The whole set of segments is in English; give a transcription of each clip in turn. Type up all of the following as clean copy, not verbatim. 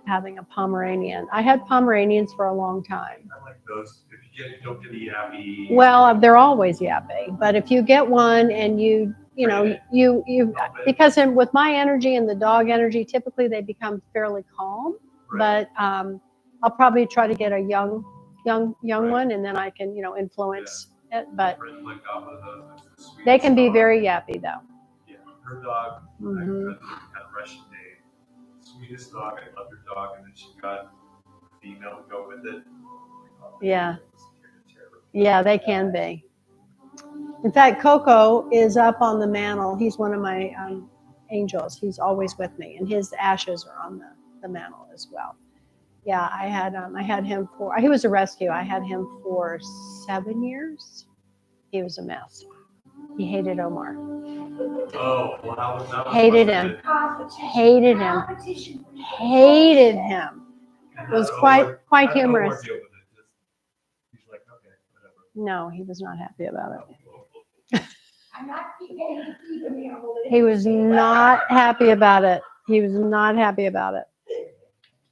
Having a Pomeranian. I had Pomeranians for a long time. I like those. If you don't get a yappy. Well, they're always yappy, but if you get one and you because with my energy and the dog energy, typically they become fairly calm. Right. But I'll probably try to get a young one, and then I can influence it. But they can be very yappy though. Yeah, her dog. Mm-hmm. Had a Russian name. Sweetest dog. I loved her dog, and then she got a female to go with it. Yeah. Yeah, they can be. In fact, Coco is up on the mantle. He's one of my angels. He's always with me, and his ashes are on the mantle as well. Yeah, I had him for. He was a rescue. I had him for 7 years. He was a mess. He hated Omar. Oh, well, that was hated him. Hated him. Hated him. It was quite humorous. He's like, okay, whatever. No, he was not happy about it. He was not happy about it. He was not happy about it.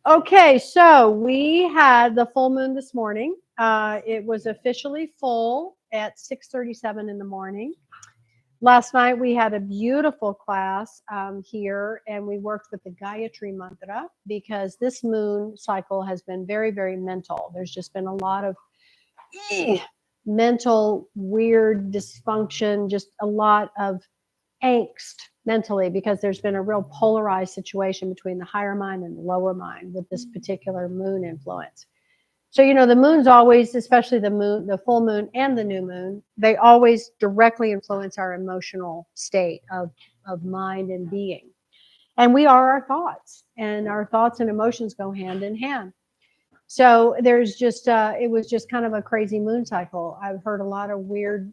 Okay, so we had the full moon this morning. It was officially full at 6:37 in the morning. Last night we had a beautiful class here, and we worked with the Gayatri mantra because this moon cycle has been very, very mental. There's just been a lot of mental weird dysfunction, just a lot of angst mentally because there's been a real polarized situation between the higher mind and the lower mind with this particular moon influence. So, the moon's always, especially the full moon and the new moon, they always directly influence our emotional state of mind and being. And we are our thoughts, and our thoughts and emotions go hand in hand. So there's just, it was just kind of a crazy moon cycle. I've heard a lot of weird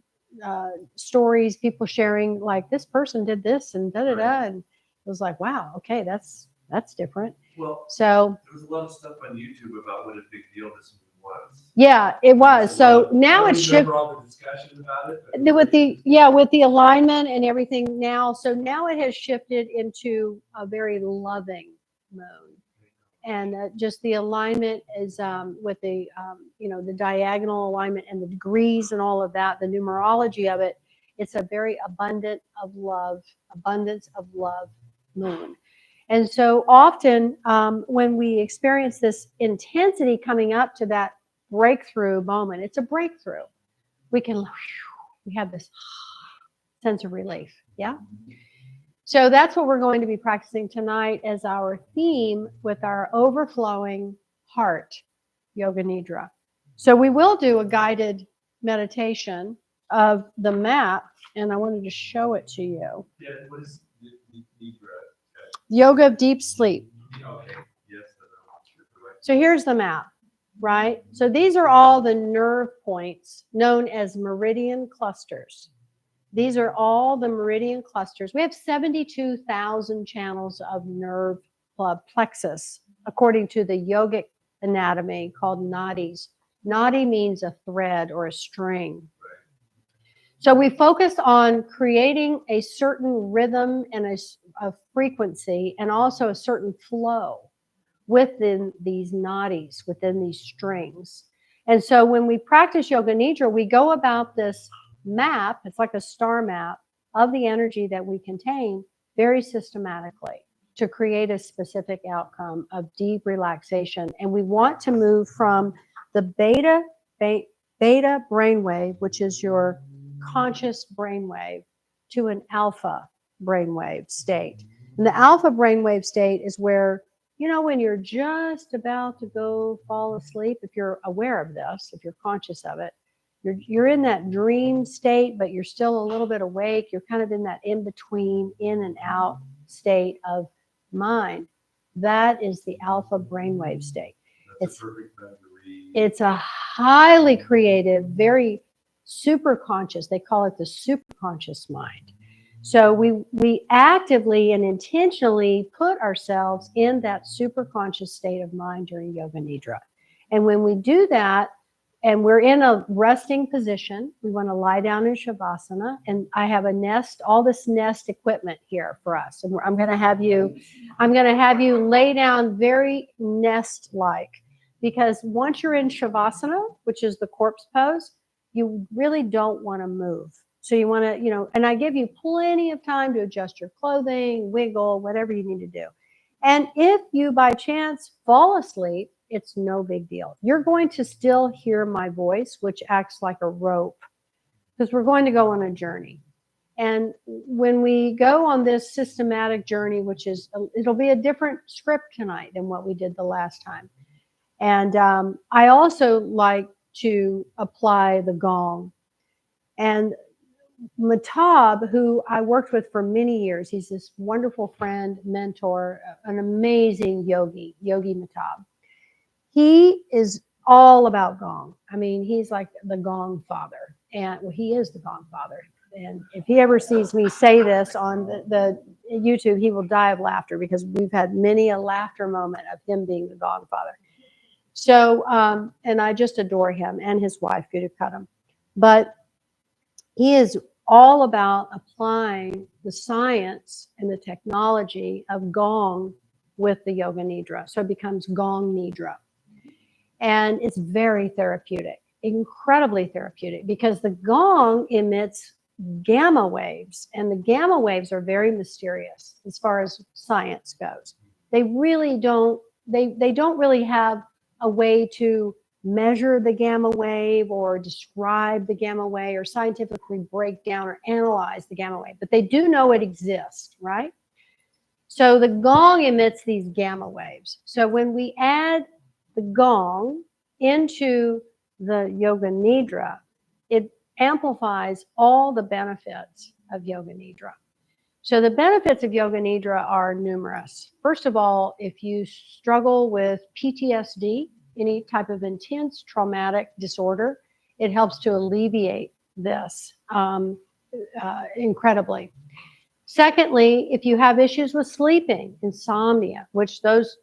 stories, people sharing like this person did this and da-da-da. And it was like, wow, okay, that's different. Well, so there was a lot of stuff on YouTube about what a big deal this moon was. Yeah, it was. So now it's shifted. All the discussion about it. With the alignment and everything now. So now it has shifted into a very loving moon. And just the alignment is with the, the diagonal alignment and the degrees and all of that, the numerology of it, it's a very abundance of love moon. And so often when we experience this intensity coming up to that breakthrough moment, it's a breakthrough. We have this sense of relief. Yeah. So that's what we're going to be practicing tonight as our theme with our overflowing heart, Yoga Nidra. So we will do a guided meditation of the map, and I wanted to show it to you. Yeah, what is Nidra? Yoga of deep sleep. Okay. Yes. So here's the map, right? So these are all the nerve points known as meridian clusters. These are all the meridian clusters. We have 72,000 channels of nerve plexus, according to the yogic anatomy called nadis. Nadi means a thread or a string. So we focus on creating a certain rhythm and a frequency and also a certain flow within these nadis, within these strings. And so when we practice Yoga Nidra, we go about this map, it's like a star map of the energy that we contain very systematically to create a specific outcome of deep relaxation. And we want to move from the beta brainwave, which is your conscious brainwave, to an alpha brainwave state. And the alpha brainwave state is where, when you're just about to go fall asleep, if you're aware of this, if you're conscious of it, you're in that dream state, but you're still a little bit awake. You're kind of in that in-between, in and out state of mind. That is the alpha brainwave state. It's a highly creative, very super conscious. They call it the super conscious mind. So we actively and intentionally put ourselves in that super conscious state of mind during Yoga Nidra. And when we do that, and we're in a resting position, we want to lie down in Shavasana. And I have a nest, all this nest equipment here for us. And I'm going to have you lay down very nest-like, because once you're in Shavasana, which is the corpse pose, you really don't want to move. So you want to, and I give you plenty of time to adjust your clothing, wiggle, whatever you need to do. And if you by chance fall asleep, it's no big deal. You're going to still hear my voice, which acts like a rope, because we're going to go on a journey. And when we go on this systematic journey, it'll be a different script tonight than what we did the last time. And I also like to apply the gong. And Matab, who I worked with for many years, he's this wonderful friend, mentor, an amazing yogi Matab. He is all about gong. I mean, he's like the gong father. And he is the gong father. And if he ever sees me say this on the YouTube, he will die of laughter, because we've had many a laughter moment of him being the gong father. So, and I just adore him and his wife, Guru Kadam. But he is all about applying the science and the technology of gong with the Yoga Nidra. So it becomes Gong Nidra. And it's very therapeutic, incredibly therapeutic, because the gong emits gamma waves, and the gamma waves are very mysterious as far as science goes. They really don't, they don't really have a way to measure the gamma wave or describe the gamma wave or scientifically break down or analyze the gamma wave, but they do know it exists, right? So the gong emits these gamma waves. So when we add the gong into the Yoga Nidra, it amplifies all the benefits of Yoga Nidra. So the benefits of Yoga Nidra are numerous. First of all, if you struggle with PTSD, any type of intense traumatic disorder, it helps to alleviate this incredibly. Secondly, if you have issues with sleeping, insomnia, which those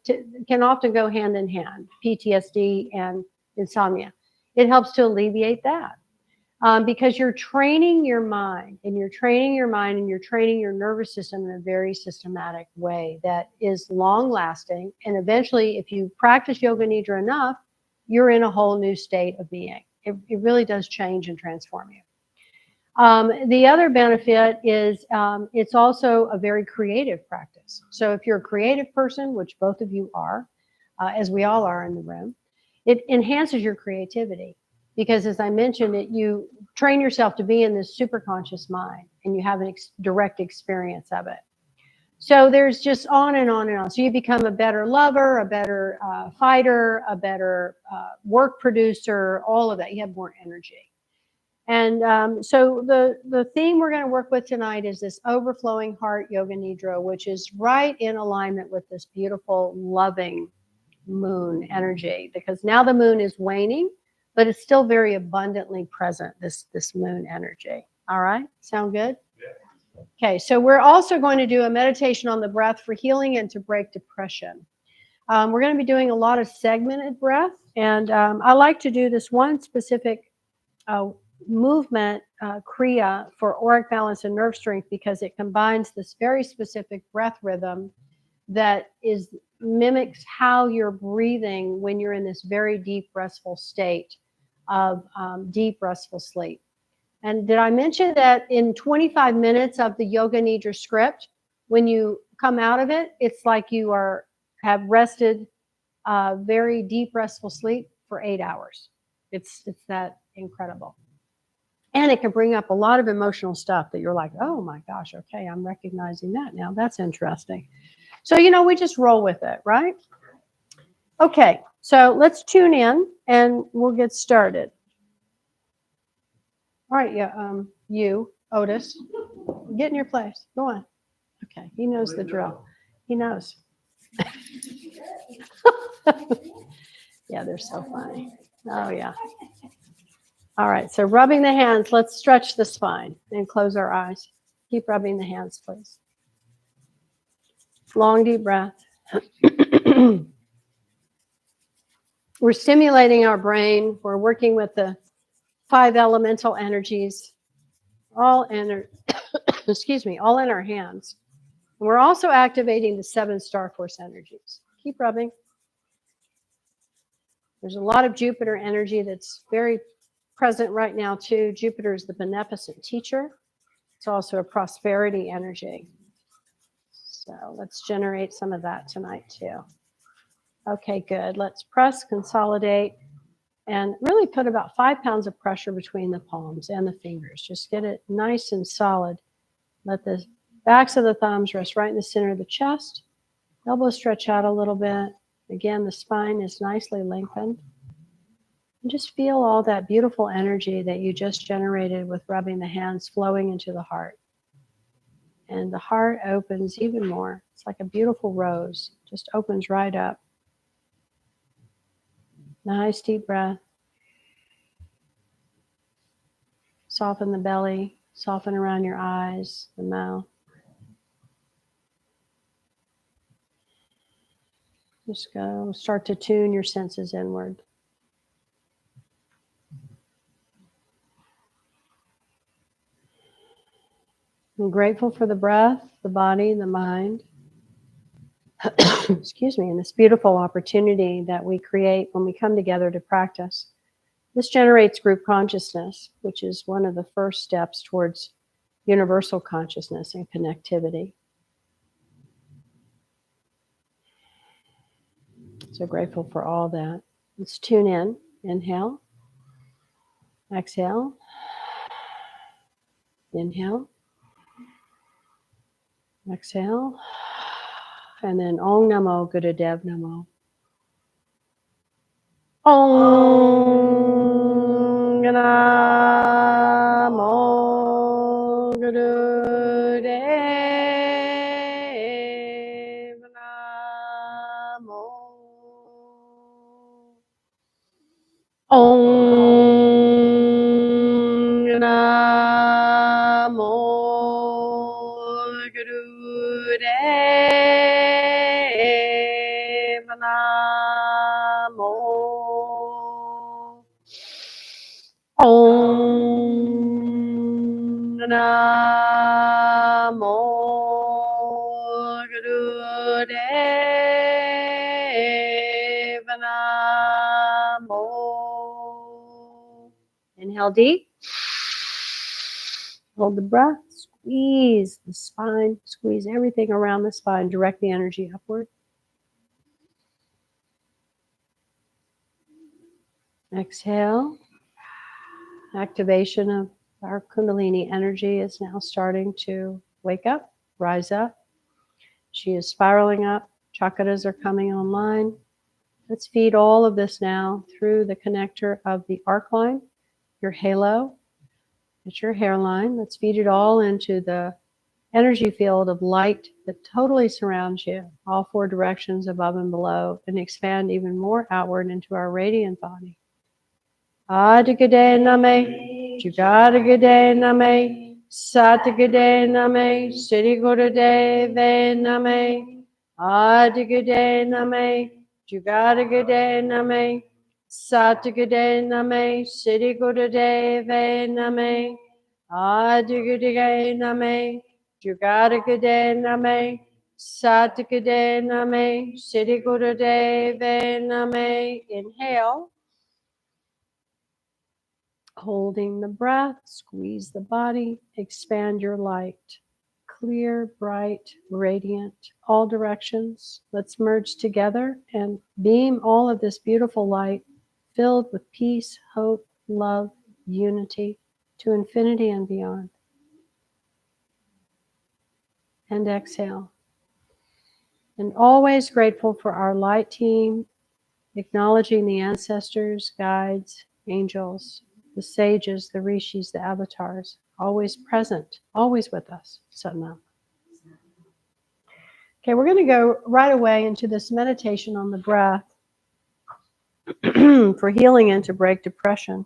can often go hand in hand, PTSD and insomnia, it helps to alleviate that. Because you're training your mind, and you're training your nervous system in a very systematic way that is long lasting. And eventually, if you practice Yoga Nidra enough, you're in a whole new state of being. It really does change and transform you. The other benefit is it's also a very creative practice. So if you're a creative person, which both of you are, as we all are in the room, it enhances your creativity. Because as I mentioned, you train yourself to be in this super conscious mind, and you have a direct experience of it. So there's just on and on and on. So you become a better lover, a better fighter, a better work producer, all of that. You have more energy. And so the theme we're going to work with tonight is this overflowing heart Yoga Nidra, which is right in alignment with this beautiful, loving moon energy. Because now the moon is waning, but it's still very abundantly present, this moon energy. All right? Sound good? Yeah. Okay, so we're also going to do a meditation on the breath for healing and to break depression. We're going to be doing a lot of segmented breath, and I like to do this one specific movement, Kriya, for auric balance and nerve strength, because it combines this very specific breath rhythm that mimics how you're breathing when you're in this very deep, restful state of deep, restful sleep. And did I mention that in 25 minutes of the Yoga Nidra script, when you come out of it, it's like you have rested very deep, restful sleep for 8 hours. It's that incredible. And it can bring up a lot of emotional stuff that you're like, oh my gosh, okay, I'm recognizing that now. That's interesting. So, we just roll with it, right? Okay, so let's tune in and we'll get started. All right, yeah, you, Otis, get in your place. Go on. Okay, he knows the drill. He knows. Yeah, they're so funny. Oh, yeah. All right, so rubbing the hands, let's stretch the spine and close our eyes. Keep rubbing the hands, please. Long, deep breath. We're stimulating our brain. We're working with the 5 elemental energies, all excuse me, all in our hands. And we're also activating the 7 star force energies. Keep rubbing. There's a lot of Jupiter energy that's very present right now too. Jupiter is the beneficent teacher. It's also a prosperity energy. So let's generate some of that tonight too. Okay, good. Let's press, consolidate, and really put about 5 pounds of pressure between the palms and the fingers. Just get it nice and solid. Let the backs of the thumbs rest right in the center of the chest. Elbows stretch out a little bit. Again, the spine is nicely lengthened. And just feel all that beautiful energy that you just generated with rubbing the hands flowing into the heart. And the heart opens even more. It's like a beautiful rose, just opens right up. Nice deep breath. Soften the belly, soften around your eyes, the mouth. Just go, start to tune your senses inward. I'm grateful for the breath, the body, the mind. Excuse me, and this beautiful opportunity that we create when we come together to practice. This generates group consciousness, which is one of the first steps towards universal consciousness and connectivity. So grateful for all that. Let's tune in. Inhale. Exhale. Inhale. Exhale. And then Om Namo Gurudev Namo. Om Namo Gurudev Namo. Om Namo Gurudev Namo. Om Namo Gurudev Namo. Inhale deep. Hold the breath. Squeeze the spine. Squeeze everything around the spine. Direct the energy upward. Exhale. Activation of our Kundalini energy is now starting to wake up, rise up. She is spiraling up. Chakras are coming online. Let's feed all of this now through the connector of the arc line, your halo. It's your hairline. Let's feed it all into the energy field of light that totally surrounds you, all 4 directions above and below, and expand even more outward into our radiant body. Adigade name, Jugadagade name, Satagade name, Siddhi Gurudeve name, Adigade name, Jugadagade name, Satagade name, Siddhi Gurudeve name, Adigade name, Jugadagade name, Satagade name, Siddhi Gurudeve name. Inhale. Holding the breath, squeeze the body, expand your light. Clear, bright, radiant, all directions. Let's merge together and beam all of this beautiful light filled with peace, hope, love, unity to infinity and beyond. And exhale. And always grateful for our light team, acknowledging the ancestors, guides, angels, the sages, the rishis, the avatars, always present, always with us. Satnam. Okay, we're going to go right away into this meditation on the breath for healing and to break depression.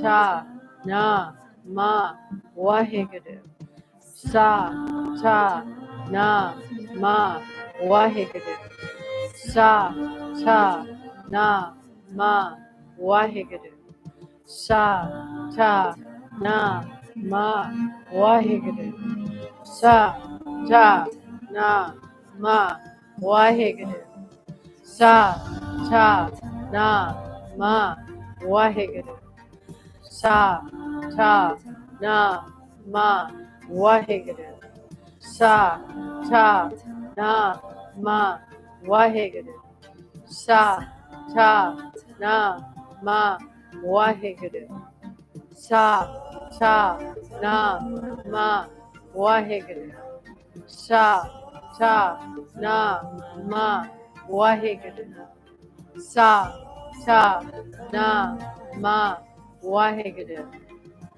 ta, na, ma, waheguru. Sa, ta, na, ma, waheguru. Sa, ta, na, ma, waheguru. Sa, ta, na, ma, waheguru. Sa, ta, na, ma, waheguru. Sa, ta, na, ma, waheguru. Sa, ta, na, ma, waheguru. Sa, ta, na, ma, waheguru. Sa, ta, na, ma, waheguru. Sa, ta, na, ma, waheguru. Sa, ta, na, ma, waheguru. Sa, ta, na, ma, waheguru.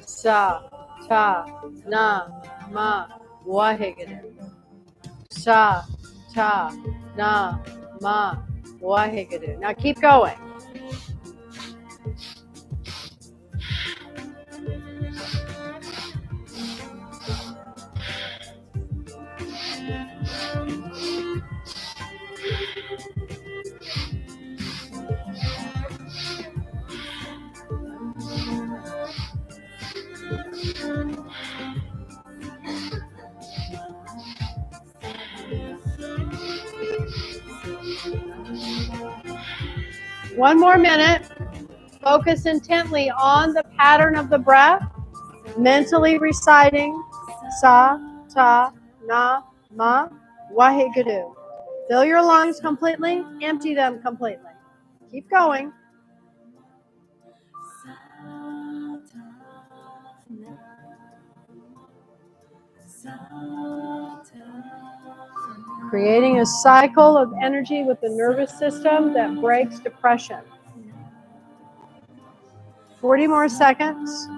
Sa, ta, na, ma, waheguru. Sa, ta, na, ma, waheguru. Now keep going. One more minute. Focus intently on the pattern of the breath, mentally reciting sa, ta, na, ma, waheguru. Fill your lungs completely, empty them completely. Keep going. Creating a cycle of energy with the nervous system that breaks depression. 40 more seconds.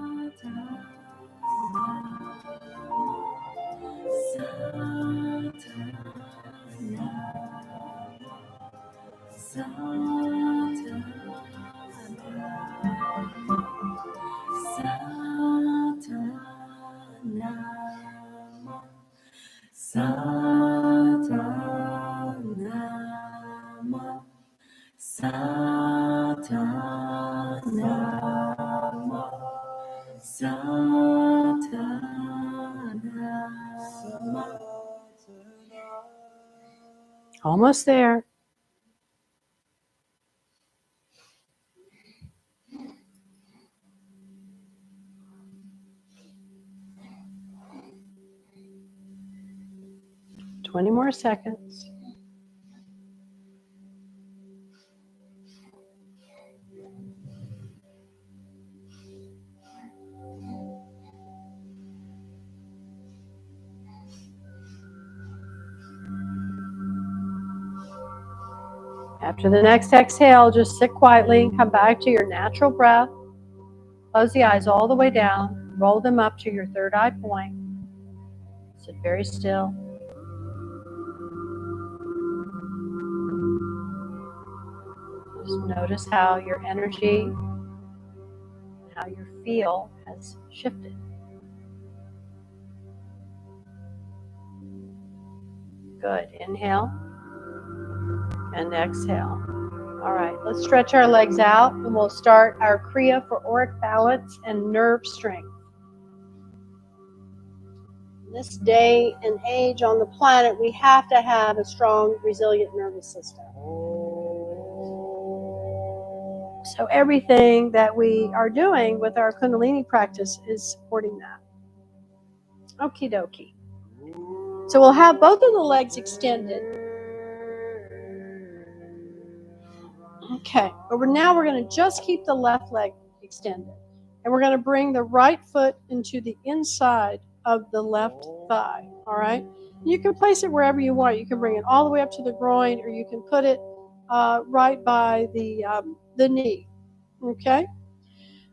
Almost there. Twenty more seconds. After the next exhale, just sit quietly and come back to your natural breath. Close the eyes all the way down. Roll them up to your third eye point. Sit very still. Just notice how your energy, how your feel has shifted. Good. Inhale and exhale. All right, let's stretch our legs out and we'll start our Kriya for auric balance and nerve strength. In this day and age on the planet, we have to have a strong, resilient nervous system. So everything that we are doing with our Kundalini practice is supporting that. Okie dokie. So we'll have both of the legs extended. Okay, but now we're going to just keep the left leg extended. And we're going to bring the right foot into the inside of the left thigh, all right? You can place it wherever you want. You can bring it all the way up to the groin, or you can put it right by the knee, okay?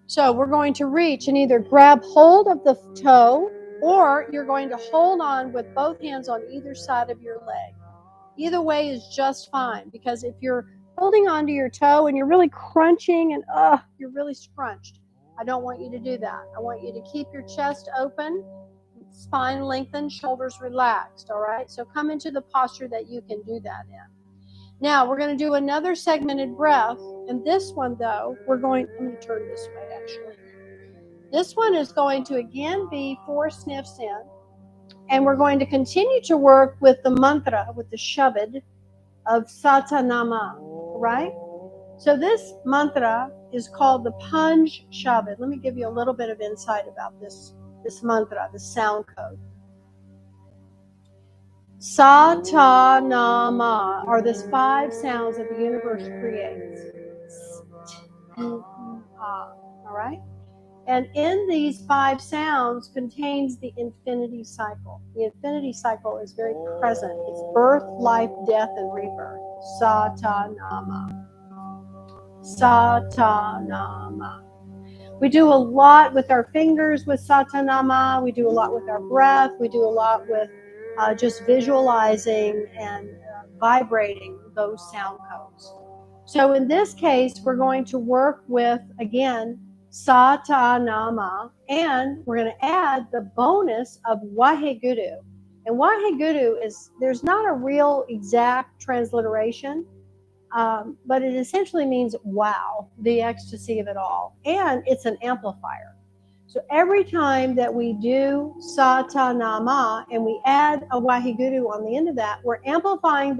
So we're going to reach and either grab hold of the toe, or you're going to hold on with both hands on either side of your leg. Either way is just fine, because if you're holding onto your toe and you're really crunching and you're really scrunched, I don't want you to do that. I want you to keep your chest open, spine lengthened, shoulders relaxed, all right? So come into the posture that you can do that in. Now, we're going to do another segmented breath. And this one, though, let me turn this way, actually. This one is going to, again, be 4 sniffs in. And we're going to continue to work with the mantra, with the shabad of Satanama, right? So this mantra is called the Panj Shabad. Let me give you a little bit of insight about this mantra, the sound code. Satanama are the 5 sounds that the universe creates. All right? And in these 5 sounds contains the infinity cycle. The infinity cycle is very present. It's birth, life, death, and rebirth. Satanama. Satanama. We do a lot with our fingers with Satanama. We do a lot with our breath. We do a lot with just visualizing and vibrating those sound codes. So in this case, we're going to work with, again, Satanama, and we're going to add the bonus of Waheguru. And Waheguru there's not a real exact transliteration, but it essentially means wow, the ecstasy of it all. And it's an amplifier. So every time that we do Satanama and we add a Waheguru on the end of that, we're amplifying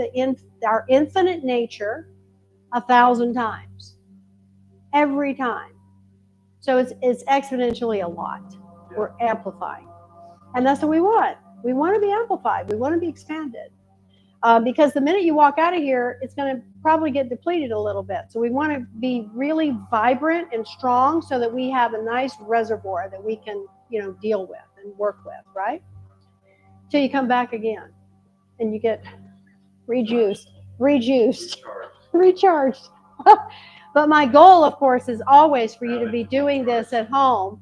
our infinite nature 1,000 times. Every time. So it's exponentially a lot. We're amplifying. And that's what we want. We want to be amplified. We want to be expanded. Because the minute you walk out of here, it's going to probably get depleted a little bit. So we want to be really vibrant and strong so that we have a nice reservoir that we can, deal with and work with, right? Till you come back again and you get rejuiced, recharged. But my goal, of course, is always for you to be doing this at home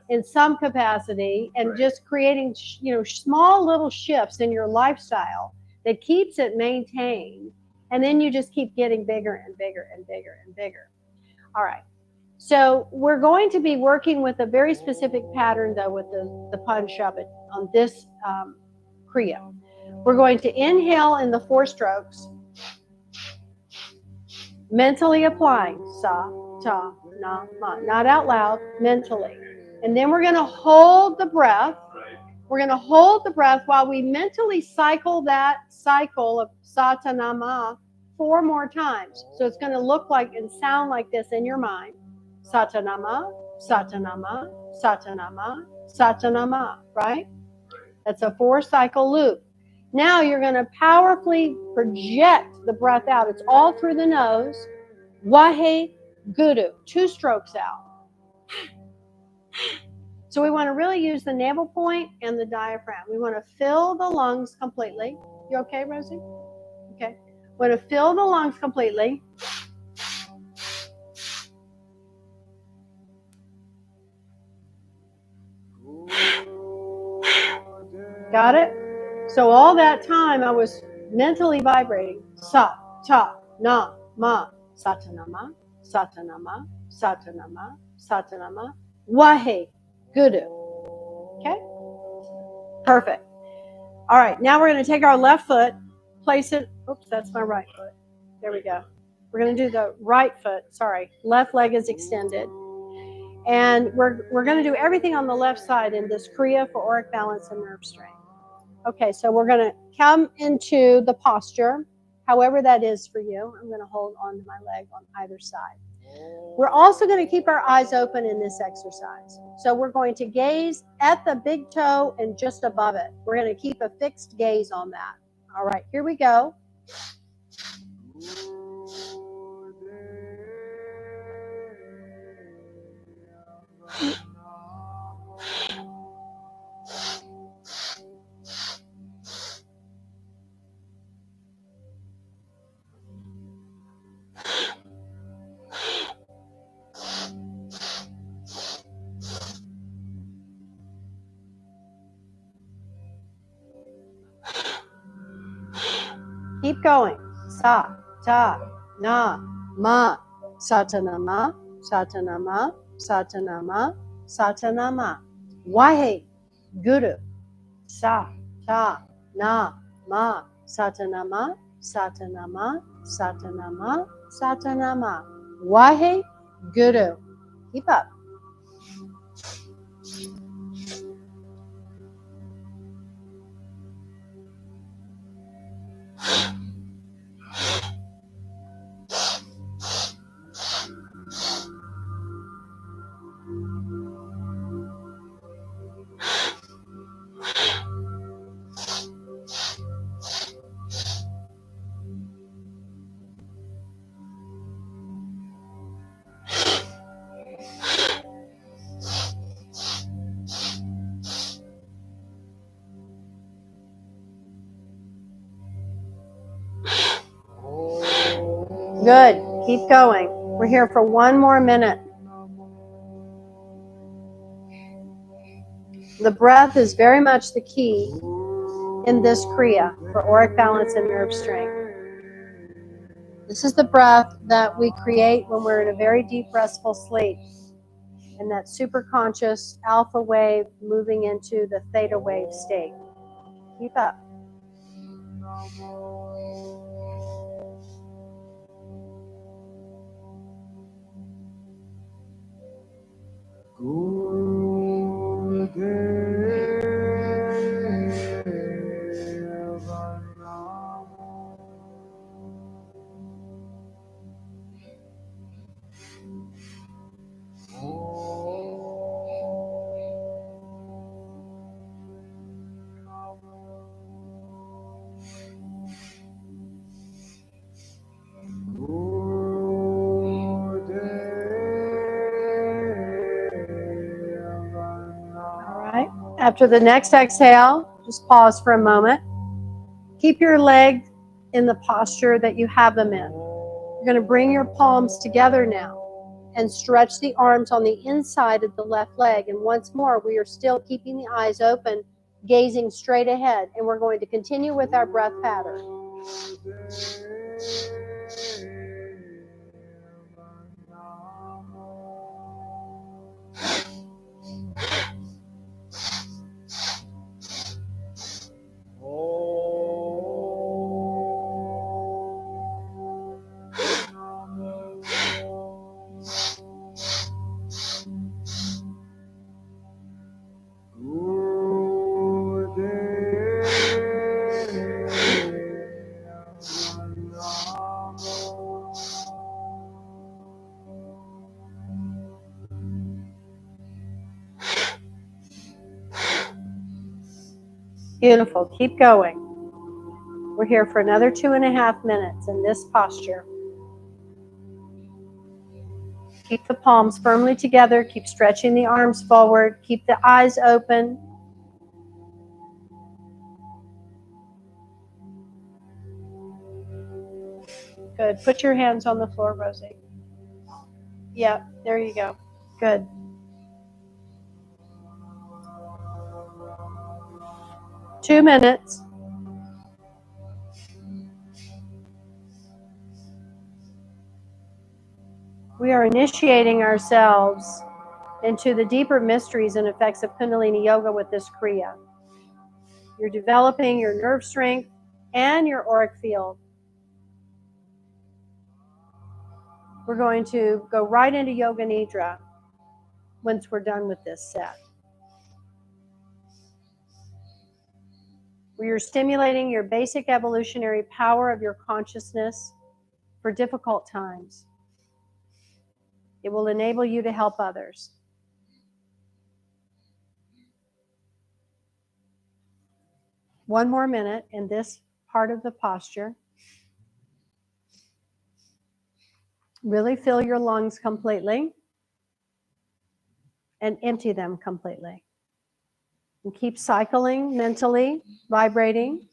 in some capacity and just creating, small little shifts in your lifestyle that keeps it maintained. And then you just keep getting bigger and bigger and bigger and bigger. All right. So we're going to be working with a very specific pattern, though, with the Panj Shabad on this Kriya. We're going to inhale in the 4 strokes, mentally applying sa, ta, na, ma. Not out loud, mentally. And then we're going to hold the breath. We're going to hold the breath while we mentally cycle that cycle of Satanama 4 more times. So it's going to look like and sound like this in your mind. Satanama, Satanama, Satanama, Satanama, right? That's a 4 cycle loop. Now you're going to powerfully project the breath out. It's all through the nose. Waheguru, 2 strokes out. So we want to really use the navel point and the diaphragm. We want to fill the lungs completely. You okay, Rosie? Okay. We want to fill the lungs completely. Got it? So all that time I was mentally vibrating. Sa, ta, na, ma, satanama, satanama, satanama, satanama, wahe, guru. Okay? Perfect. All right, now we're going to take our left foot, place it. Oops, that's my right foot. There we go. We're going to do the right foot. Sorry, left leg is extended. And we're going to do everything on the left side in this Kriya for auric balance and nerve strength. Okay, so we're going to come into the posture, however that is for you. I'm going to hold on to my leg on either side. We're also going to keep our eyes open in this exercise. So we're going to gaze at the big toe and just above it. We're going to keep a fixed gaze on that. All right, here we go. Keep going. Sa, ta, na, ma, satanama, satanama, Satanama, Satanama. Wahe Guru. Sa, ta, na, ma. Satanama, Satanama, Satanama, Satanama. Wahe Guru. Keep up. Good. Keep going. We're here for one more minute. The breath is very much the key in this Kriya for auric balance and nerve strength. This is the breath that we create when we're in a very deep restful sleep, and that superconscious alpha wave moving into the theta wave state. Keep up. After the next exhale, just pause for a moment. Keep your leg in the posture that you have them in. You're going to bring your palms together now and stretch the arms on the inside of the left leg. And once more, we are still keeping the eyes open, gazing straight ahead. And we're going to continue with our breath pattern. Beautiful. Keep going. We're here for another 2.5 minutes in this posture. Keep the palms firmly together. Keep stretching the arms forward. Keep the eyes open. Good. Put your hands on the floor, Rosie. Yep. There you go. Good. Two minutes. We are initiating ourselves into the deeper mysteries and effects of Kundalini Yoga with this Kriya. You're developing your nerve strength and your auric field. We're going to go right into Yoga Nidra once we're done with this set. We are stimulating your basic evolutionary power of your consciousness for difficult times. It will enable you to help others. One more minute in this part of the posture. Really fill your lungs completely and empty them completely. And keep cycling mentally, vibrating.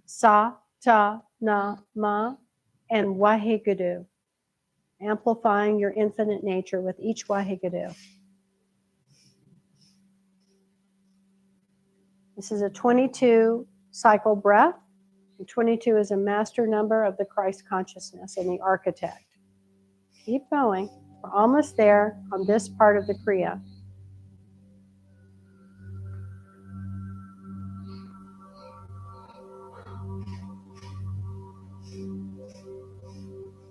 Sa, ta, na, ma, and waheguru. Amplifying your infinite nature with each waheguru. This is a 22 cycle breath. And 22 is a master number of the Christ consciousness and the architect. Keep going. We're almost there on this part of the Kriya.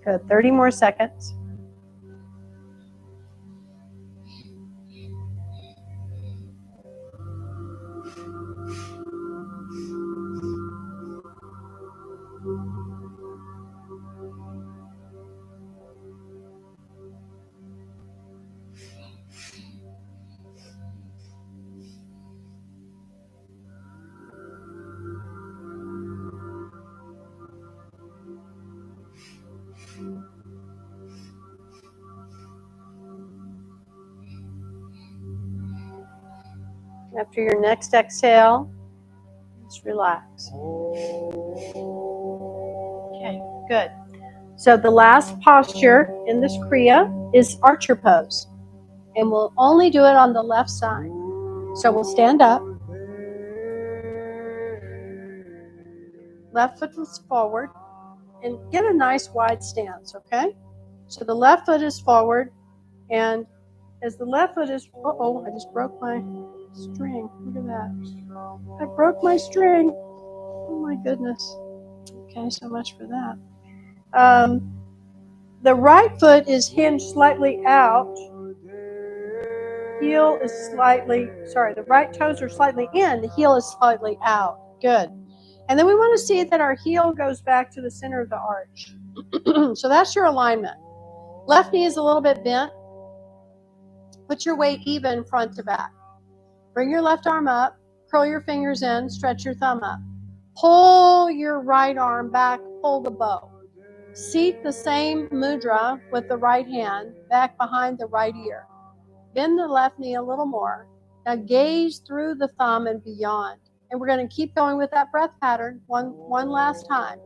Good. 30 more seconds. After your next exhale, just relax. Okay, good. So the last posture in this Kriya is archer pose. And we'll only do it on the left side. So we'll stand up. Left foot is forward. And get a nice wide stance, okay? So the left foot is forward. And as the left foot is... Uh-oh, I just broke my string. Look at that. I broke my string. Oh my goodness. Okay, so much for that. The right foot is hinged slightly out. Heel is slightly, the right toes are slightly in. The heel is slightly out. Good. And then we want to see that our heel goes back to the center of the arch. So that's your alignment. Left knee is a little bit bent. Put your weight even front to back. Bring your left arm up. Curl your fingers in. Stretch your thumb up. Pull your right arm back. Pull the bow. Seat the same mudra with the right hand back behind the right ear. Bend the left knee a little more. Now gaze through the thumb and beyond. And we're going to keep going with that breath pattern one last time.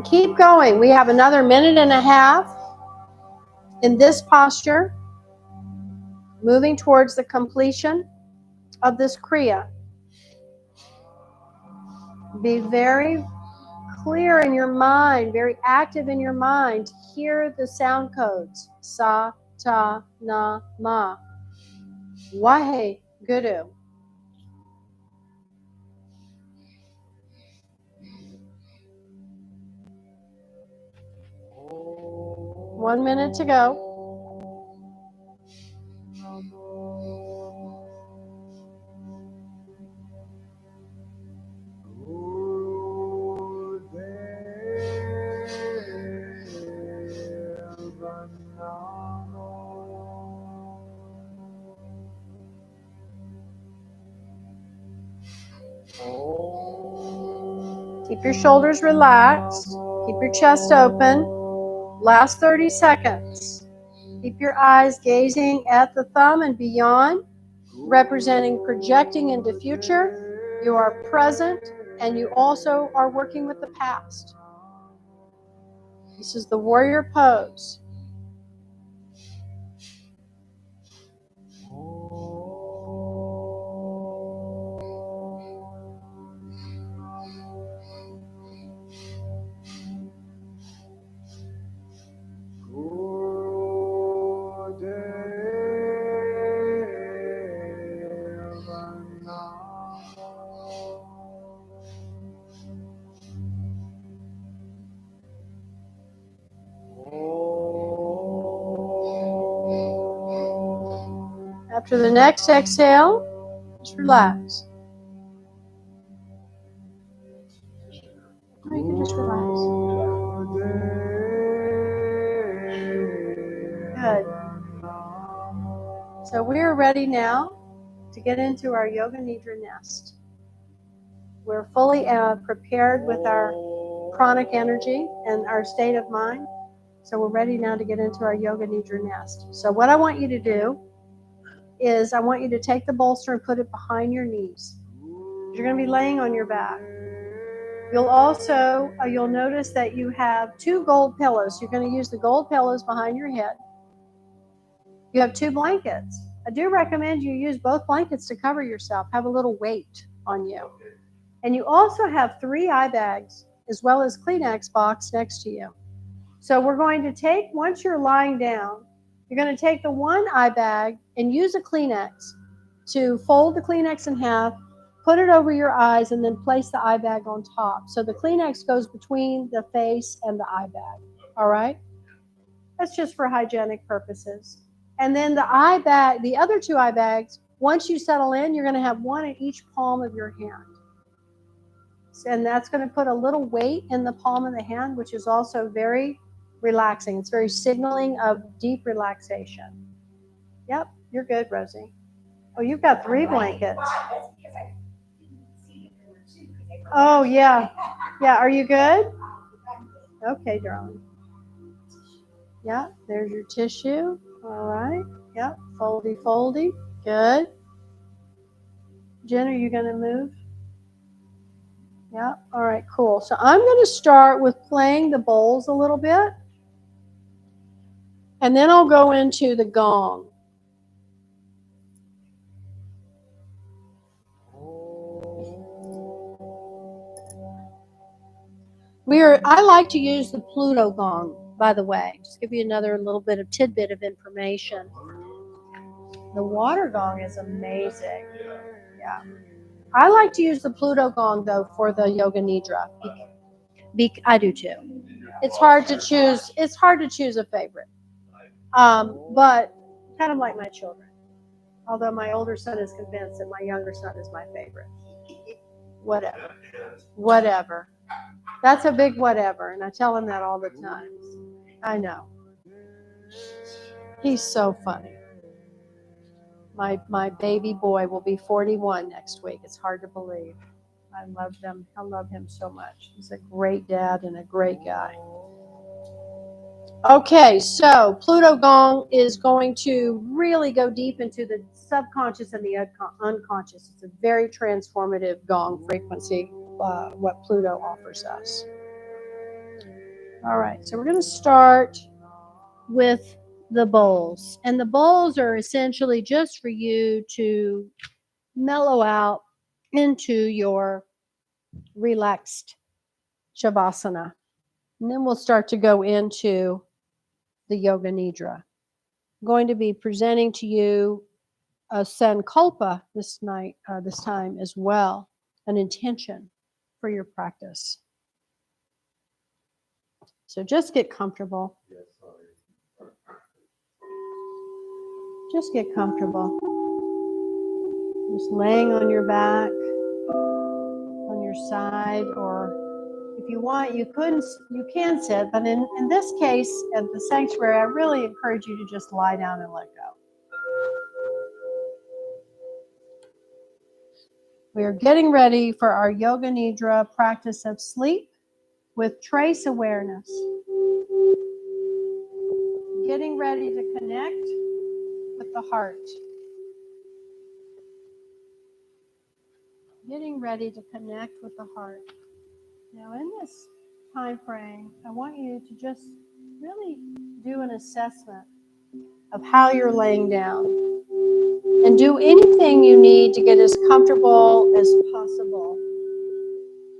Keep going. We have another minute and a half in this posture, moving towards the completion of this Kriya. Be very clear in your mind, very active in your mind to hear the sound codes. Sa, ta, na, ma. Wahe, Guru. One minute to go. Keep your shoulders relaxed. Keep your chest open. Last 30 seconds. Keep your eyes gazing at the thumb and beyond, representing projecting into future. You are present, and you also are working with the past. This is the warrior pose. After the next exhale, just relax. Or you can just relax. Good. So we're ready now to get into our Yoga Nidra nest. We're fully prepared with our pranic energy and our state of mind. So we're ready now to get into our Yoga Nidra nest. So what I want you to do is I want you to take the bolster and put it behind your knees. You're going to be laying on your back. You'll also, you'll notice that you have 2 gold pillows. You're going to use the gold pillows behind your head. You have 2 blankets. I do recommend you use both blankets to cover yourself. Have a little weight on you. And you also have 3 eye bags as well as Kleenex box next to you. So we're going to take, once you're lying down, you're going to take the 1 eye bag and use a Kleenex to fold the Kleenex in half, put it over your eyes, and then place the eye bag on top. So the Kleenex goes between the face and the eye bag. All right? That's just for hygienic purposes. And then the eye bag, the other 2 eye bags, once you settle in, you're going to have 1 in each palm of your hand. And that's going to put a little weight in the palm of the hand, which is also very relaxing. It's very signaling of deep relaxation. Yep, you're good, Rosie. Oh, you've got 3 blankets. Oh, yeah. Yeah, are you good? Okay, darling. Yeah, there's your tissue. All right. Yep, foldy, foldy. Good. Jen, are you going to move? Yeah, all right, cool. So I'm going to start with playing the bowls a little bit. And then I'll go into the gong. I like to use the Pluto gong, by the way. Just give you another little bit of tidbit of information. The water gong is amazing. Yeah. I like to use the Pluto gong, though, for the Yoga Nidra. I do too. It's hard to choose. It's hard to choose a favorite. But kind of like my children. Although my older son is convinced that my younger son is my favorite. Whatever. Whatever. That's a big whatever, and I tell him that all the time. I know. He's so funny. My baby boy will be 41 next week. It's hard to believe. I love them. I love him so much. He's a great dad and a great guy. Okay, so Pluto Gong is going to really go deep into the subconscious and the unconscious. It's a very transformative gong frequency, what Pluto offers us. All right, so we're going to start with the bowls. And the bowls are essentially just for you to mellow out into your relaxed Shavasana. And then we'll start to go into the Yoga Nidra. I'm going to be presenting to you a Sankalpa this time as well, an intention for your practice. So just get comfortable. Just get comfortable. Just laying on your back, on your side, or if you want, you can sit, but in this case, at the sanctuary, I really encourage you to just lie down and let go. We are getting ready for our Yoga Nidra practice of sleep with trace awareness. Getting ready to connect with the heart. Getting ready to connect with the heart. Now in this time frame, I want you to just really do an assessment of how you're laying down and do anything you need to get as comfortable as possible.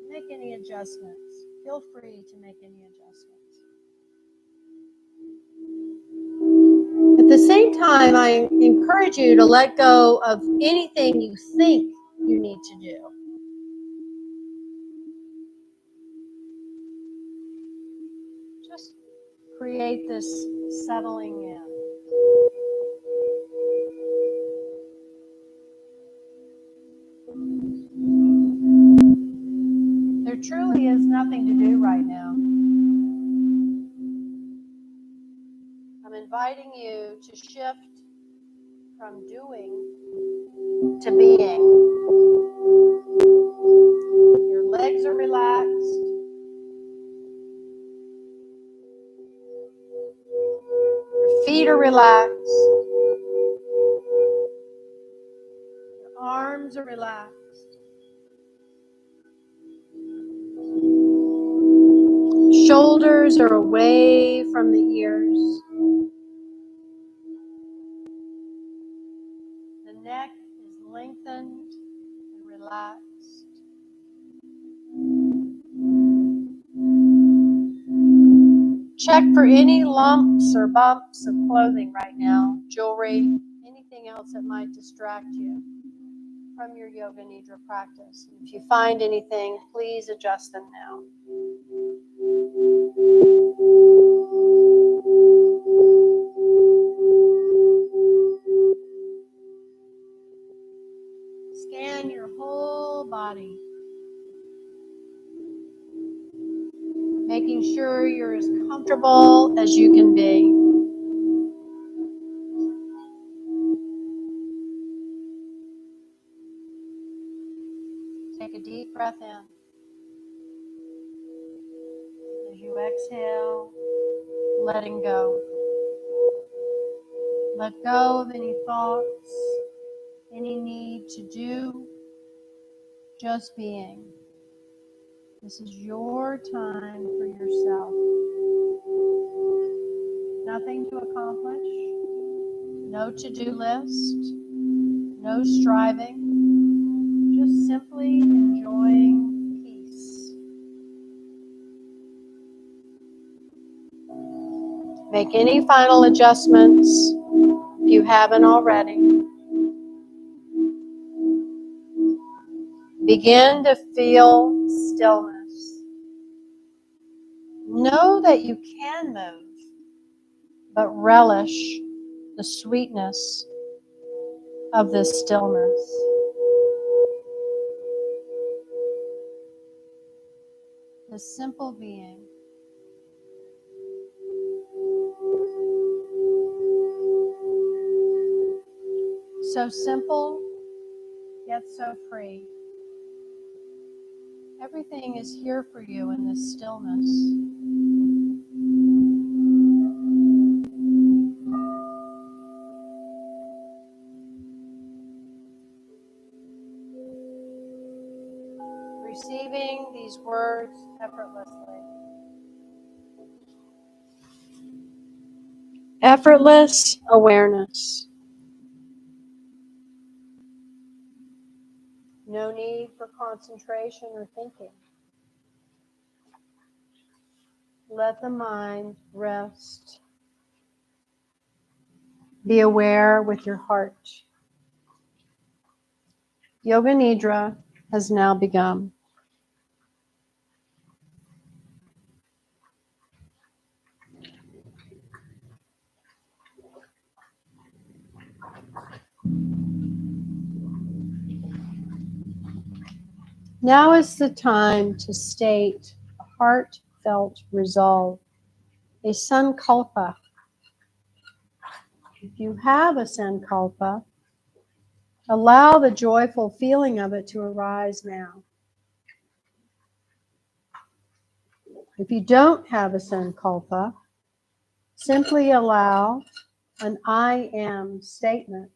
Make any adjustments. Feel free to make any adjustments. At the same time, I encourage you to let go of anything you think you need to do. Just create this settling in. There truly is nothing to do right now. I'm inviting you to shift from doing to being. Your legs are relaxed. Your feet are relaxed. Your arms are relaxed. Shoulders are away from the ears. The neck is lengthened and relaxed. Check for any lumps or bumps of clothing right now, jewelry, anything else that might distract you from your Yoga Nidra practice. If you find anything, please adjust them now. Scan your whole body, making sure you're as comfortable as you can be. Take a deep breath in. As you exhale, letting go. Let go of any thoughts, any need to do, just being. This is your time for yourself. Nothing to accomplish, no to-do list, no striving, just simply enjoying peace. Make any final adjustments if you haven't already. Begin to feel stillness. Know that you can move, but relish the sweetness of this stillness. The simple being. So simple, yet so free. Everything is here for you in this stillness. Receiving these words effortlessly. Effortless awareness. No need for concentration or thinking. Let the mind rest. Be aware with your heart. Yoga Nidra has now begun. Now is the time to state a heartfelt resolve, a sankalpa. If you have a sankalpa, allow the joyful feeling of it to arise now. If you don't have a sankalpa, simply allow an I am statement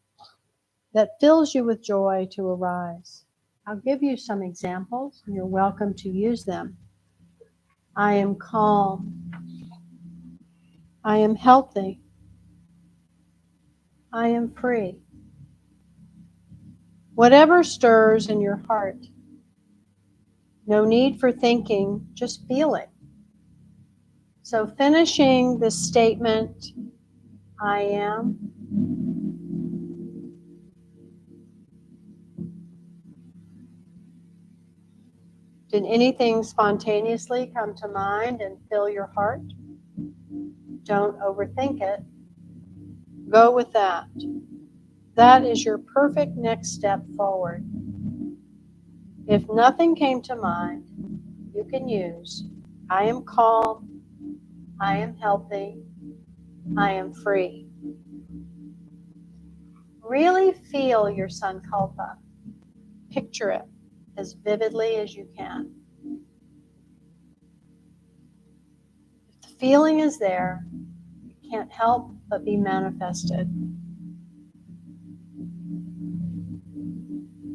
that fills you with joy to arise. I'll give you some examples, and you're welcome to use them. I am calm. I am healthy. I am free. Whatever stirs in your heart, no need for thinking, just feel it. So finishing this statement, I am. Did anything spontaneously come to mind and fill your heart? Don't overthink it. Go with that. That is your perfect next step forward. If nothing came to mind, you can use I am calm, I am healthy, I am free. Really feel your sankalpa. Picture it as vividly as you can. If the feeling is there, it can't help but be manifested.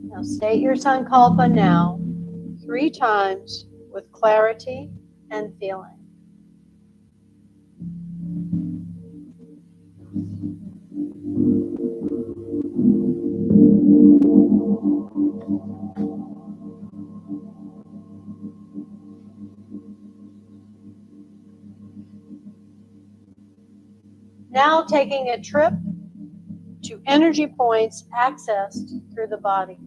Now state your sankalpa now 3 times with clarity and feeling. Now taking a trip to energy points accessed through the body.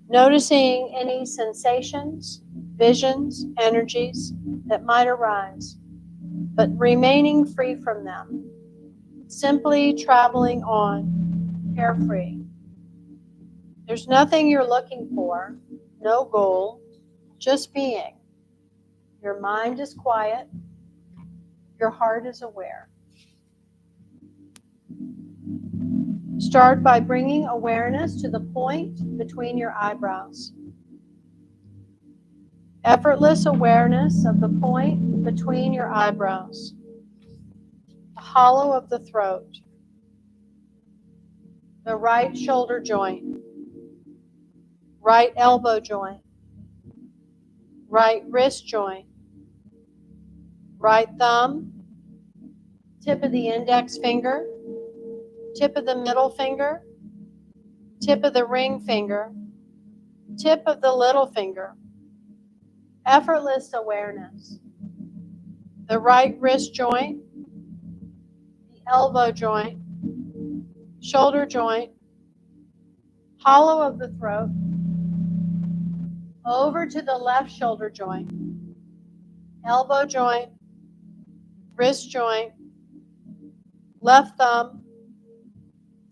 Noticing any sensations, visions, energies that might arise, but remaining free from them. Simply traveling on, carefree. There's nothing you're looking for, no goal, just being. Your mind is quiet, your heart is aware. Start by bringing awareness to the point between your eyebrows. Effortless awareness of the point between your eyebrows, the hollow of the throat, the right shoulder joint, right elbow joint, right wrist joint, right thumb, tip of the index finger, tip of the middle finger, tip of the ring finger, tip of the little finger. Effortless awareness. The right wrist joint, the elbow joint, shoulder joint, hollow of the throat, over to the left shoulder joint, elbow joint, wrist joint, left thumb,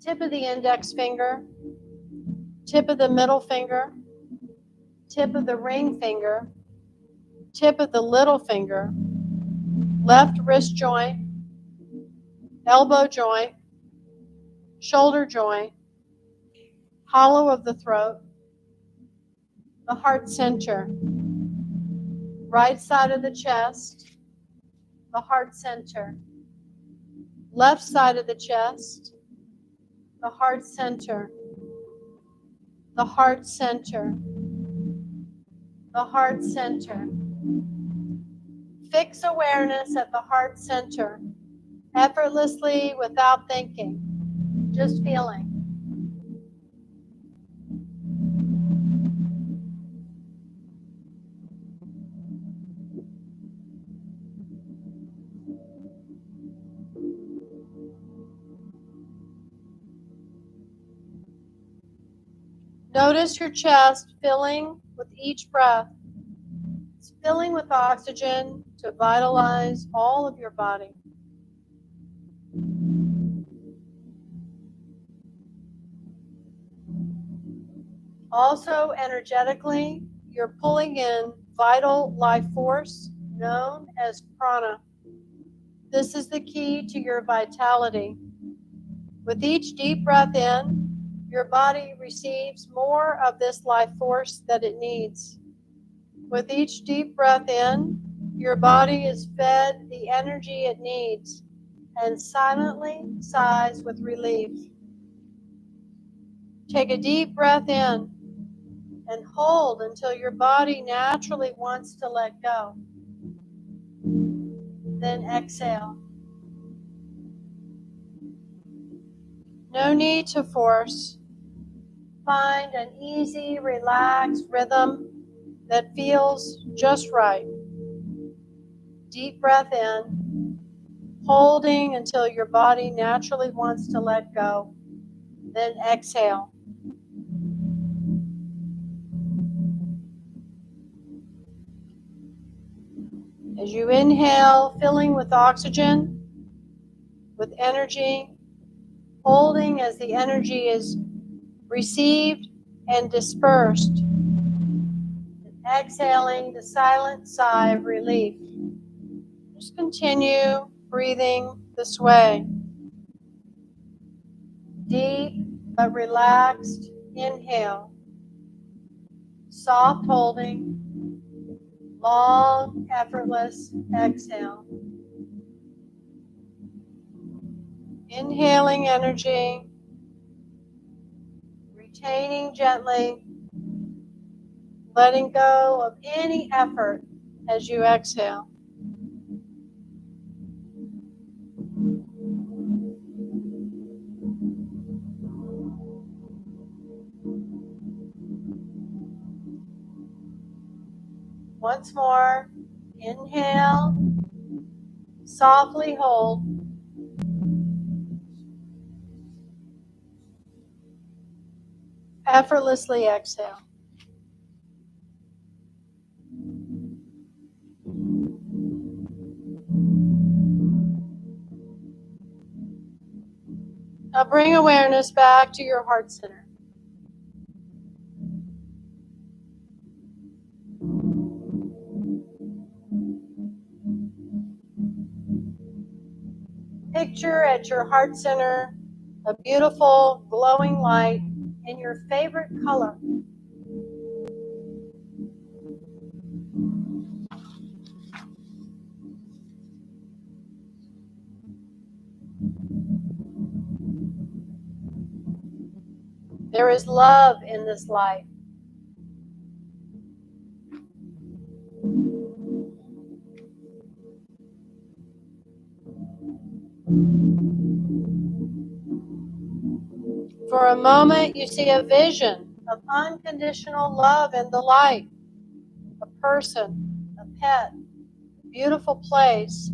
tip of the index finger, tip of the middle finger, tip of the ring finger, tip of the little finger, left wrist joint, elbow joint, shoulder joint, hollow of the throat, the heart center, right side of the chest, the heart center, left side of the chest, the heart center, the heart center, the heart center. Fix awareness at the heart center, effortlessly without thinking, just feeling. Notice your chest filling with each breath. It's filling with oxygen to vitalize all of your body. Also, energetically, you're pulling in vital life force known as prana. This is the key to your vitality. With each deep breath in, your body receives more of this life force that it needs. With each deep breath in, your body is fed the energy it needs and silently sighs with relief. Take a deep breath in And hold until your body naturally wants to let go. Then exhale. No need to force. Find an easy, relaxed rhythm that feels just right. Deep breath in, holding until your body naturally wants to let go. Then exhale. As you inhale, filling with oxygen, with energy, holding as the energy is received and dispersed. Exhaling the silent sigh of relief. Just continue breathing this way. Deep but relaxed inhale. Soft holding. Long, effortless exhale. Inhaling energy. Retaining gently. Letting go of any effort as you exhale. Once more, inhale, softly hold, effortlessly exhale. Now bring awareness back to your heart center. Picture at your heart center a beautiful glowing light in your favorite color. There is love in this light. For a moment, you see a vision of unconditional love in the light. A person, a pet, a beautiful place,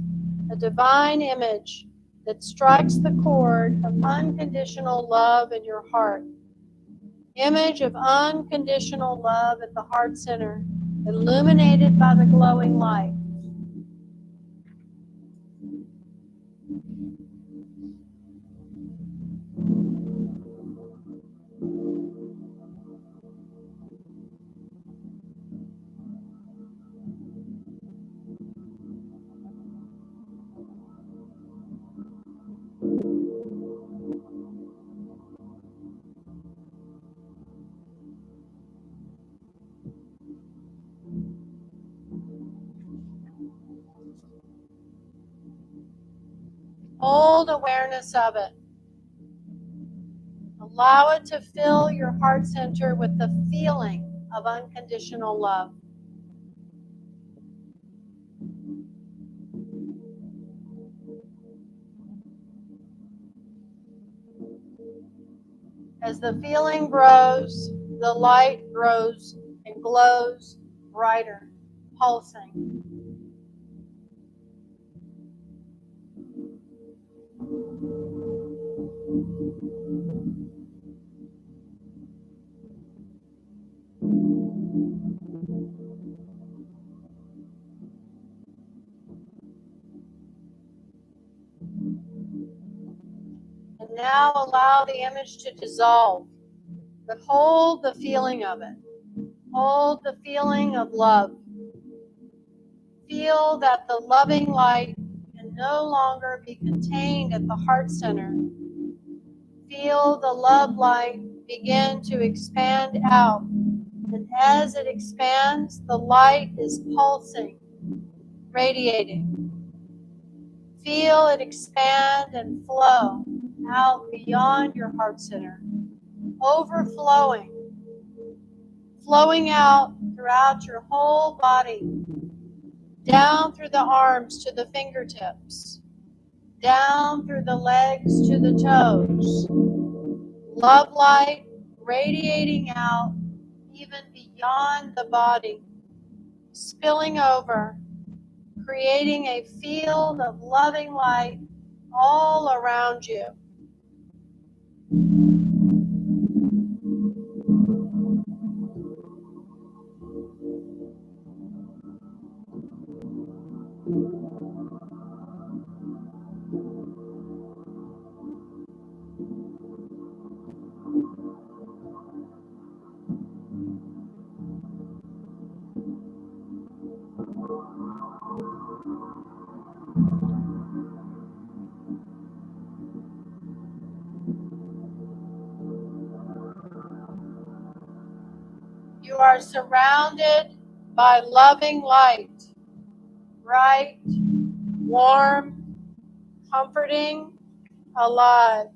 a divine image that strikes the chord of unconditional love in your heart. Image of unconditional love at the heart center, illuminated by the glowing light. Hold awareness of it. Allow it to fill your heart center with the feeling of unconditional love. As the feeling grows, the light grows and glows brighter, pulsing. And now allow the image to dissolve, but hold the feeling of it. Hold the feeling of love. Feel that the loving light can no longer be contained at the heart center. Feel the love light begin to expand out. And as it expands, the light is pulsing, radiating. Feel it expand and flow out beyond your heart center, overflowing, flowing out throughout your whole body, down through the arms to the fingertips, down through the legs to the toes. Love light radiating out even beyond the body, spilling over, creating a field of loving light all around you. You are surrounded by loving light, bright, warm, comforting, alive.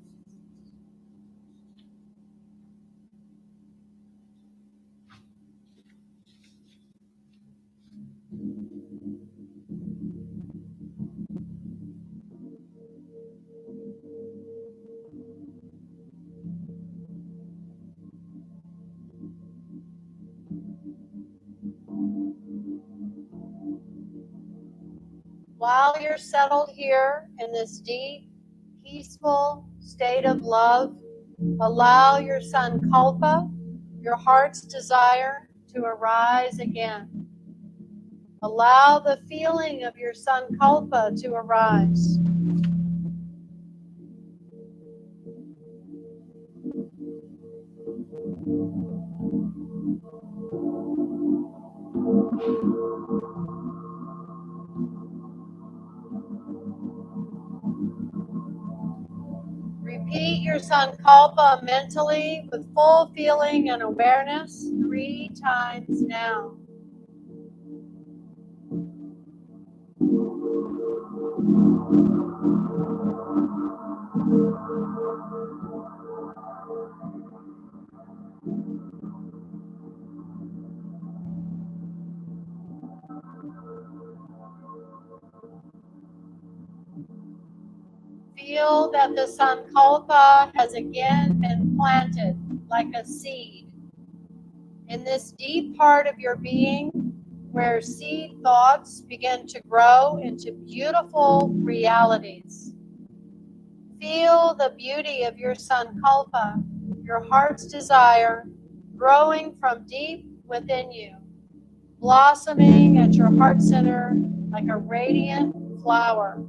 While you're settled here in this deep, peaceful state of love, allow your sankalpa, your heart's desire, to arise again. Allow the feeling of your sankalpa to arise. Repeat your sankalpa mentally with full feeling and awareness 3 times now. Feel that the sankalpa has again been planted like a seed in this deep part of your being where seed thoughts begin to grow into beautiful realities. Feel the beauty of your sankalpa, your heart's desire, growing from deep within you, blossoming at your heart center like a radiant flower.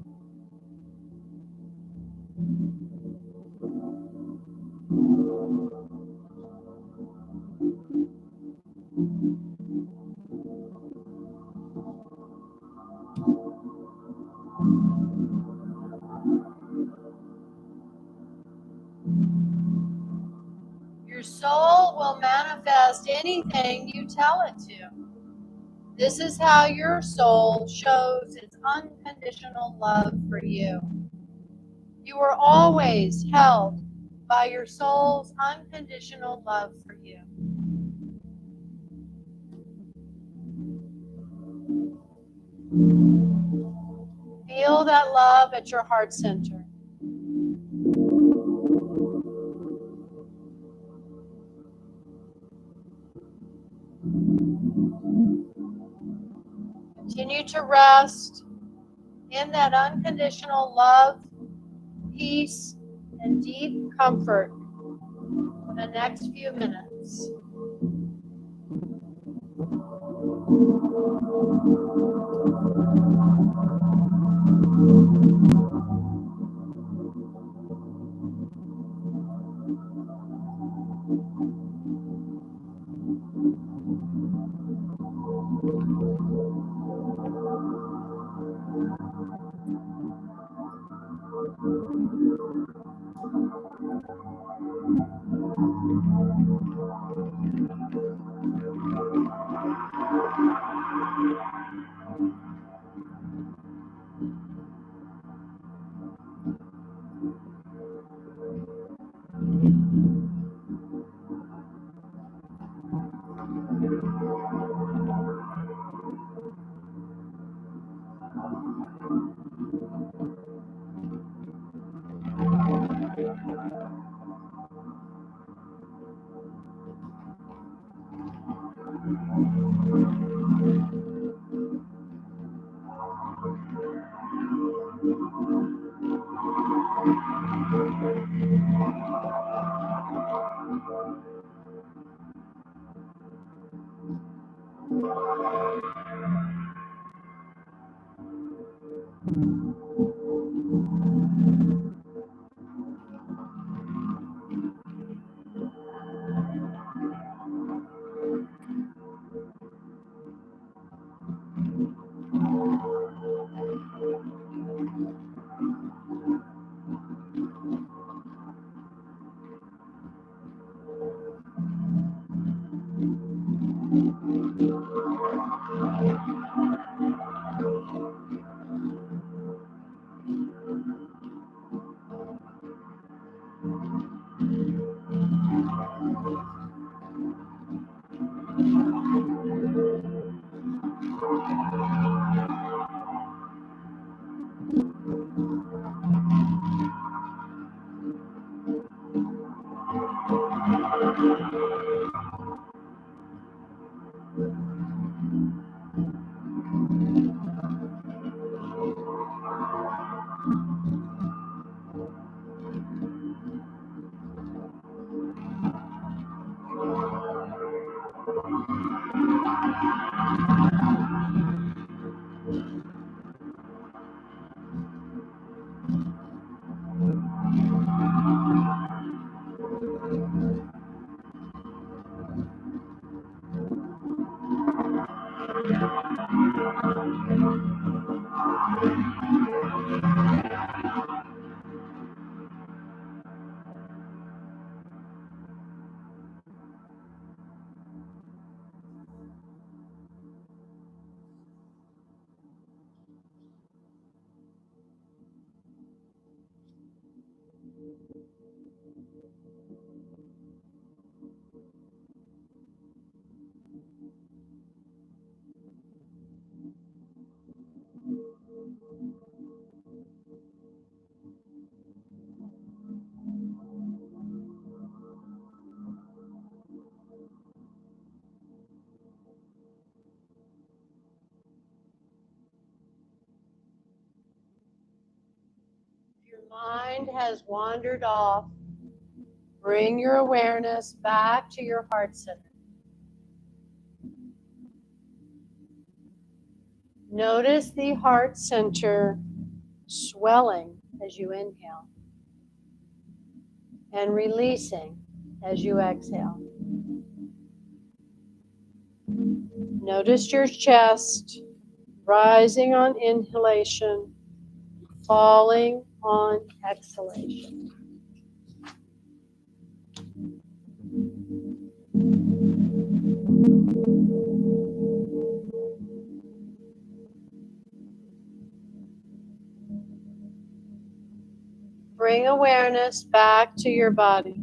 Your soul will manifest anything you tell it to. This is how your soul shows its unconditional love for you. You are always held by your soul's unconditional love for you. Feel that love at your heart center. Continue to rest in that unconditional love, peace, and deep comfort for the next few minutes. Your mind has wandered off. Bring your awareness back to your heart center. Notice the heart center swelling as you inhale and releasing as you exhale. Notice your chest rising on inhalation, falling on exhalation. Bring awareness back to your body.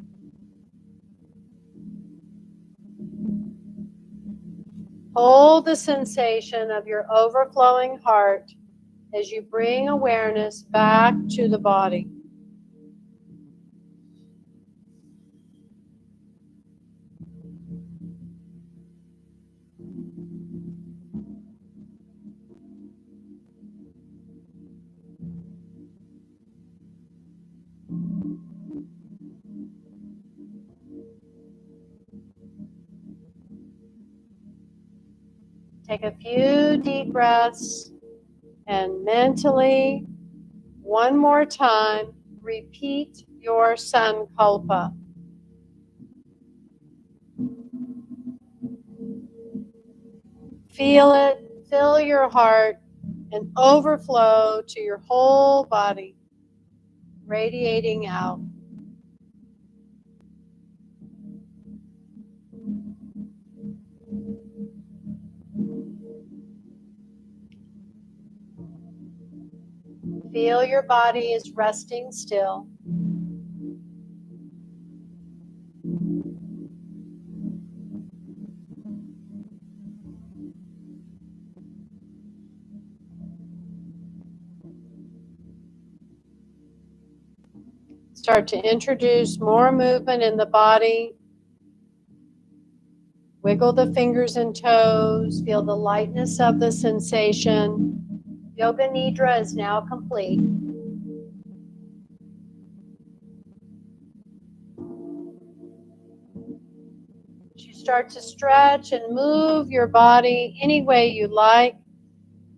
Hold the sensation of your overflowing heart as you bring awareness back to the body. Take a few deep breaths and mentally, one more time, repeat your sankalpa. Feel it, fill your heart, and overflow to your whole body, radiating out. Feel your body is resting still. Start to introduce more movement in the body. Wiggle the fingers and toes. Feel the lightness of the sensation. Yoga Nidra is now complete. You start to stretch and move your body any way you like.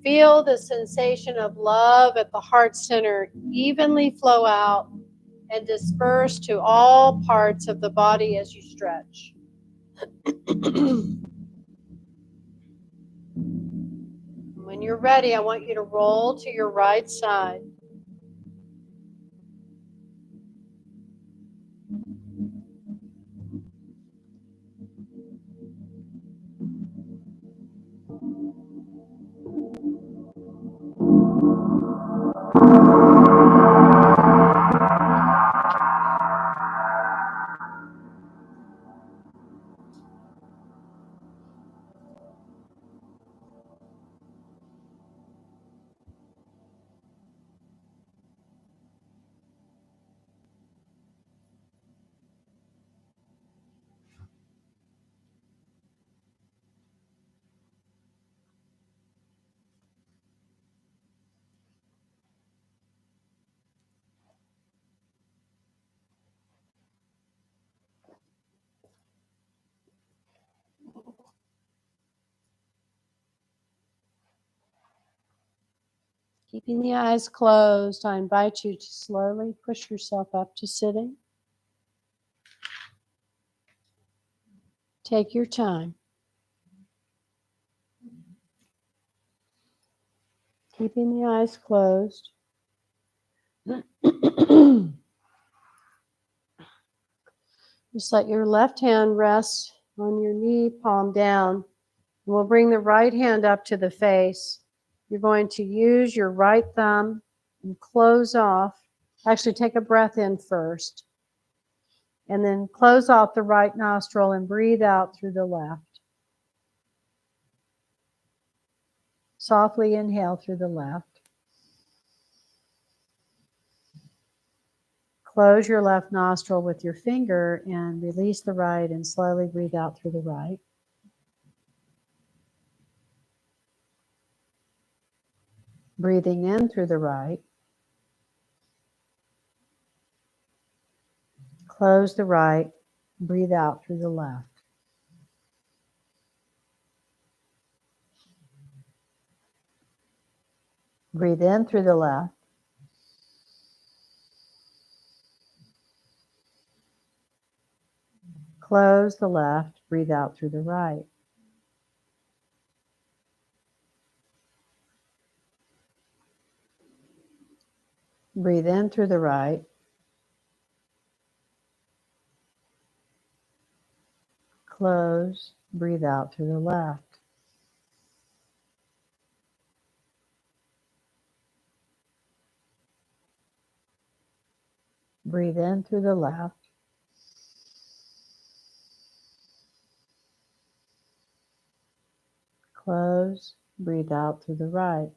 Feel the sensation of love at the heart center evenly flow out and disperse to all parts of the body as you stretch. When you're ready, I want you to roll to your right side. Keeping the eyes closed, I invite you to slowly push yourself up to sitting. Take your time. Keeping the eyes closed. Just let your left hand rest on your knee, palm down. We'll bring the right hand up to the face. You're going to use your right thumb and close off. Actually, take a breath in first. And then close off the right nostril and breathe out through the left. Softly inhale through the left. Close your left nostril with your finger and release the right and slowly breathe out through the right. Breathing in through the right. Close the right. Breathe out through the left. Breathe in through the left. Close the left. Breathe out through the right. Breathe in through the right. Close. Breathe out through the left. Breathe in through the left. Close. Breathe out through the right.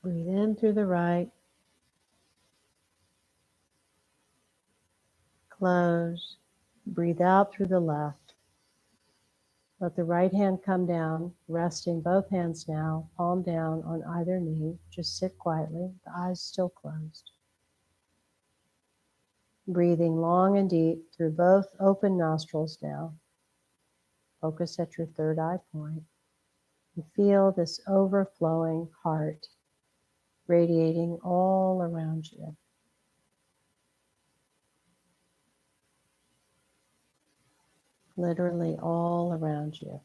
Breathe in through the right. Close. Breathe out through the left. Let the right hand come down, resting both hands now, palm down on either knee. Just sit quietly, the eyes still closed. Breathing long and deep through both open nostrils now. Focus at your third eye point. And feel this overflowing heart radiating all around you. Literally all around you.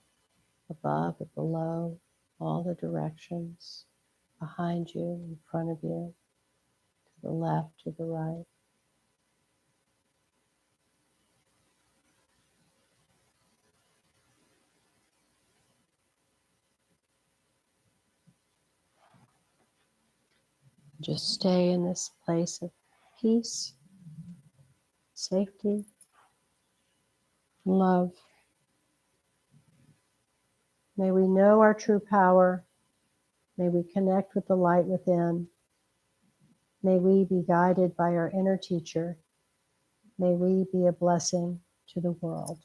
Above and below, all the directions. Behind you, in front of you, to the left, to the right. Just stay in this place of peace, safety, love. May we know our true power. May we connect with the light within. May we be guided by our inner teacher. May we be a blessing to the world.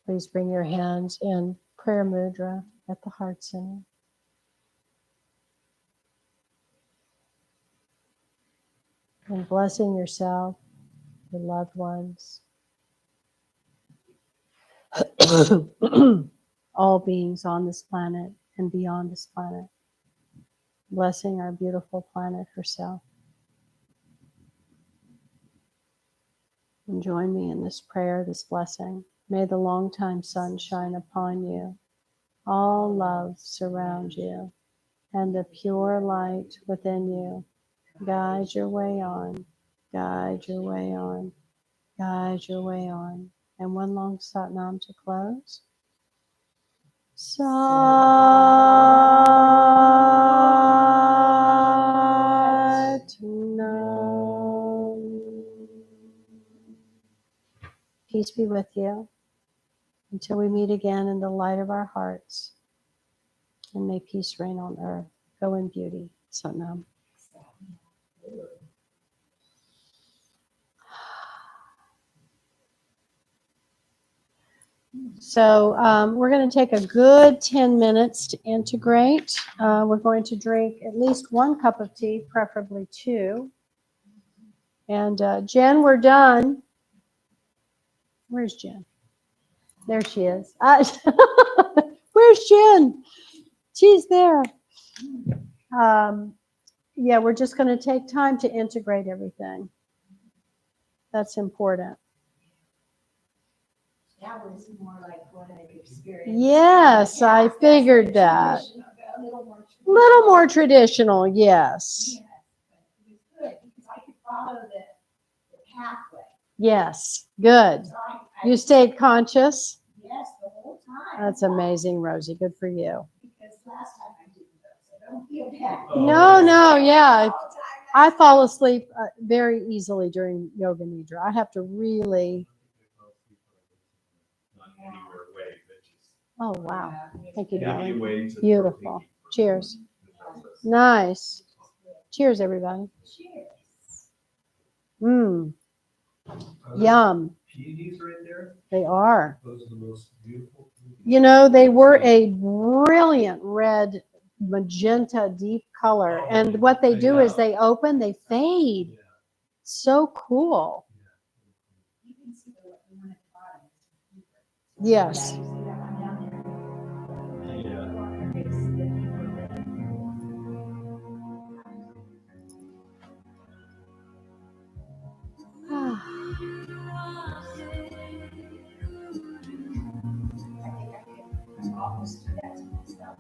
Please bring your hands in prayer mudra at the heart center. And blessing yourself, your loved ones, all beings on this planet and beyond this planet. Blessing our beautiful planet herself. And join me in this prayer, this blessing. May the long-time sun shine upon you. All love surround you, and the pure light within you guide your way on, guide your way on, guide your way on. And one long Satnam to close. Satnam. Peace be with you until we meet again in the light of our hearts. And may peace reign on earth. Go in beauty. Satnam. So we're going to take a good 10 minutes to integrate. We're going to drink at least 1 cup of tea, preferably 2. And Jen, we're done. Where's Jen? There she is. Where's Jen? She's there. Yeah, we're just going to take time to integrate everything. That's important. That was more like what I experienced. Yes, I figured that. A Little more traditional, yes. Yes, but it was good because I could follow the pathway. Yes, good. So You stayed conscious? yes, the whole time. That's amazing, Rosie. Good for you. Because last time I didn't go, so don't feel bad. No, yeah. I fall asleep very easily during Yoga Nidra. I have to really. Not anywhere away, but just Oh, wow. Thank you, maybe darling. away to Beautiful. Cheers. the process. Nice. Cheers, everybody. Cheers. Mmm. Yum. Peonies right there. They are. Those are the most beautiful. You know, they were a brilliant red, magenta, deep color. And what they do is they open, they fade. Yeah. So cool. You can see the one at the bottom. Yes. You see that one down there? I think I could almost do that to myself.